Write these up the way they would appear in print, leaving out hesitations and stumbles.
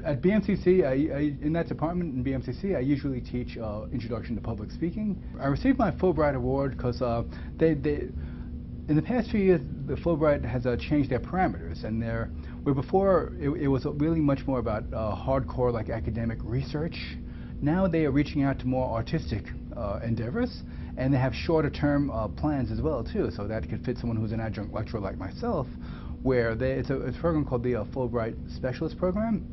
At BMCC, in that department in BMCC, I usually teach Introduction to Public Speaking. I received my Fulbright Award because in the past few years, the Fulbright has changed their parameters, and where before it was really much more about hardcore like academic research. Now they are reaching out to more artistic endeavors, and they have shorter term plans as well too, so that could fit someone who's an adjunct lecturer like myself, where it's a program called the Fulbright Specialist Program,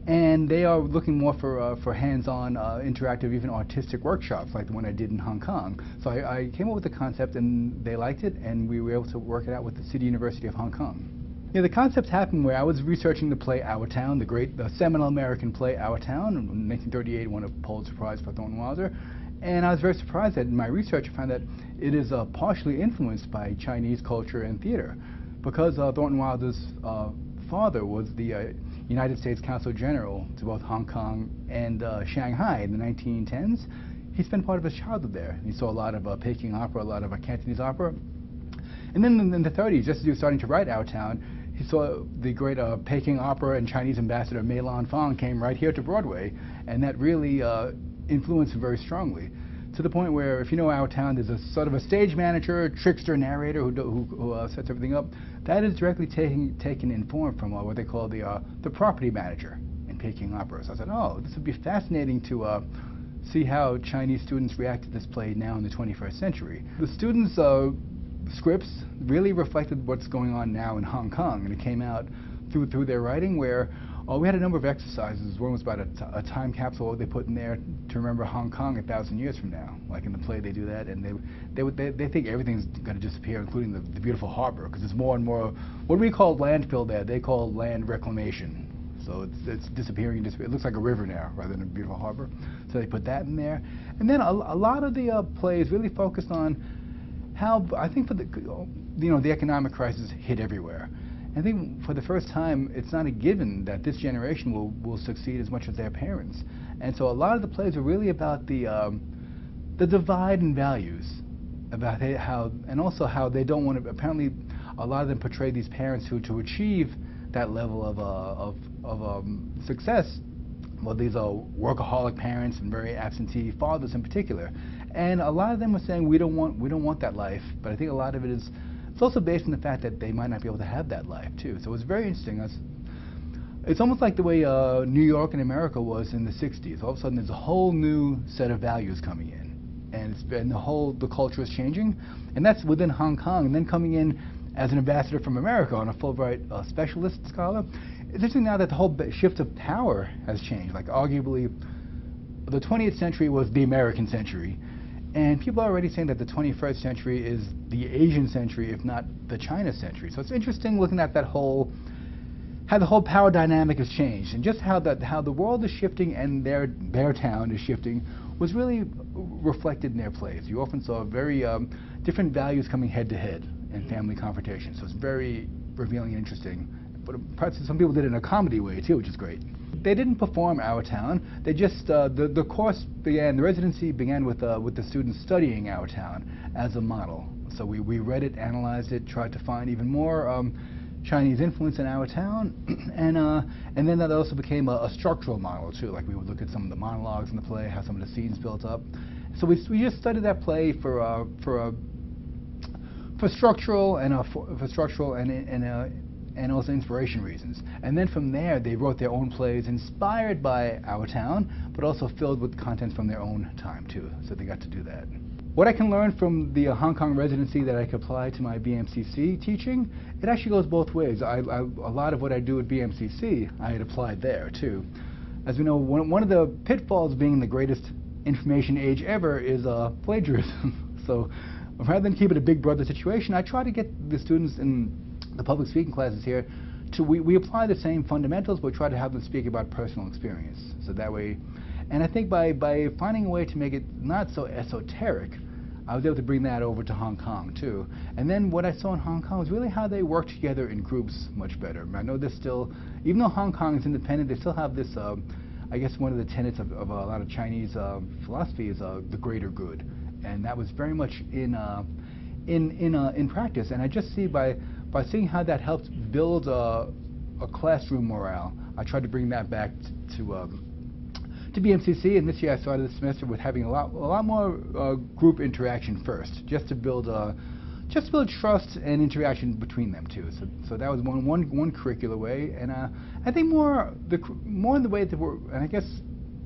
and they are looking more for hands-on, interactive, even artistic workshops like the one I did in Hong Kong. So I came up with the concept, and they liked it, and we were able to work it out with the City University of Hong Kong. Yeah, the concept happened where I was researching the play Our Town, the seminal American play Our Town. In 1938, won a Pulitzer Prize for Thornton Wilder. And I was very surprised that in my research I found that it is partially influenced by Chinese culture and theater. Because Thornton Wilder's father was the United States Consul General to both Hong Kong and Shanghai in the 1910s, he spent part of his childhood there. He saw a lot of Peking opera, a lot of Cantonese opera. And then in the 30s, just as he was starting to write Our Town, he saw the great Peking opera, and Chinese ambassador Mei Lanfang came right here to Broadway, and that really influenced him very strongly, to the point where, if you know Our Town, there's a sort of a stage manager, trickster narrator who sets everything up. That is directly taken in form from what they call the property manager in Peking opera. So I said, oh, this would be fascinating to see how Chinese students react to this play now in the 21st century. The students' scripts really reflected what's going on now in Hong Kong, and it came out through their writing, where we had a number of exercises. One was about a time capsule they put in there to remember Hong Kong 1,000 years from now. Like in the play, they do that, and they think everything's going to disappear, including the beautiful harbor, because there's more and more what we call landfill there. They call land reclamation. So it's disappearing. It looks like a river now rather than a beautiful harbor. So they put that in there, and then a lot of the plays really focused on how, I think, for the economic crisis hit everywhere. I think for the first time, it's not a given that this generation will succeed as much as their parents. And so a lot of the plays are really about the divide in values, about and also how they don't want to, apparently a lot of them portray these parents who, to achieve that level of success, well, these are workaholic parents and very absentee fathers in particular. And a lot of them were saying, we don't want that life. But I think a lot of it's also based on the fact that they might not be able to have that life too. So it's very interesting. It's almost like the way New York and America was in the 60s. All of a sudden, there's a whole new set of values coming in, and the culture is changing, and that's within Hong Kong. And then coming in as an ambassador from America on a Fulbright specialist scholar, it's interesting now that the whole shift of power has changed. Like arguably, the 20th century was the American century. And people are already saying that the 21st century is the Asian century, if not the China century. So it's interesting looking at how the whole power dynamic has changed, and just how the world is shifting and their town is shifting was really reflected in their plays. You often saw very different values coming head to head in family confrontation. So it's very revealing and interesting. But perhaps some people did it in a comedy way too, which is great. They didn't perform Our Town. They just the course began. The residency began with the students studying Our Town as a model. So we read it, analyzed it, tried to find even more Chinese influence in Our Town, and then that also became a structural model too. Like we would look at some of the monologues in the play, how some of the scenes built up. So we just studied that play for structural and also inspiration reasons. And then from there, they wrote their own plays inspired by Our Town, but also filled with content from their own time too. So they got to do that. What I can learn from the Hong Kong residency that I could apply to my BMCC teaching, it actually goes both ways. A lot of what I do at BMCC, I had applied there too. As we know, one of the pitfalls being the greatest information age ever is plagiarism. So rather than keep it a big brother situation, I try to get the students in the public speaking classes here we apply the same fundamentals, but we try to have them speak about personal experience. So that way, and I think by finding a way to make it not so esoteric, I was able to bring that over to Hong Kong too. And then what I saw in Hong Kong was really how they work together in groups much better. I know there's still, even though Hong Kong is independent, they still have this, I guess one of the tenets of a lot of Chinese philosophy is the greater good. And that was very much in practice. And I just see by seeing how that helps build a classroom morale, I tried to bring that back to BMCC, and this year I started the semester with having a lot more group interaction first, just to build trust and interaction between them too. So that was one curricular way, and I think more in the way that and I guess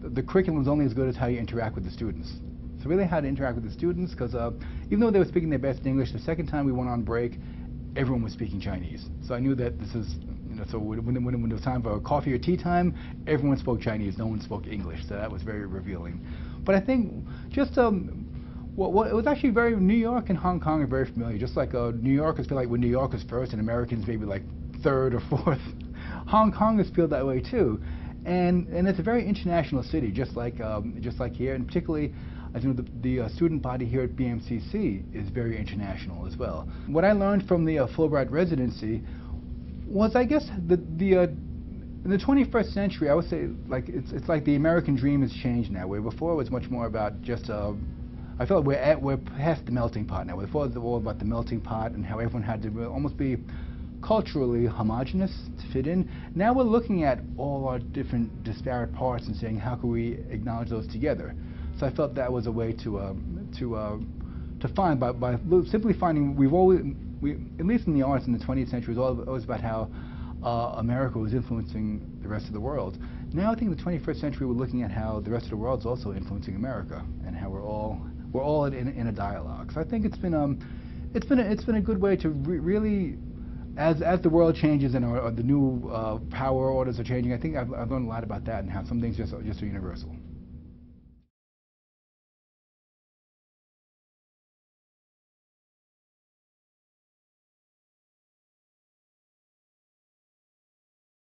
the curriculum is only as good as how you interact with the students. So really how to interact with the students, because even though they were speaking their best English, the second time we went on break, everyone was speaking Chinese. So I knew that this is, so when it was time for coffee or tea time, everyone spoke Chinese, no one spoke English, so that was very revealing. But I think just, it was actually New York and Hong Kong are very familiar, just like New Yorkers feel like we're New Yorkers first and Americans maybe like third or fourth. Hong Kongers feel that way too. And it's a very international city, just like here, and particularly, I know the student body here at BMCC is very international as well. What I learned from the Fulbright residency was, I guess, in the 21st century, I would say, like it's like the American dream has changed now. Where before it was much more about just, I felt we're past the melting pot now. Before it was all about the melting pot and how everyone had to almost be culturally homogenous to fit in. Now we're looking at all our different disparate parts and saying how can we acknowledge those together. So I felt that was a way to find by simply finding at least in the arts in the 20th century, it was always about how America was influencing the rest of the world. Now I think in the 21st century we're looking at how the rest of the world is also influencing America and how we're all in a dialogue. So I think it's been a good way to really, as the world changes and the new power orders are changing, I think I've learned a lot about that and how some things just are universal.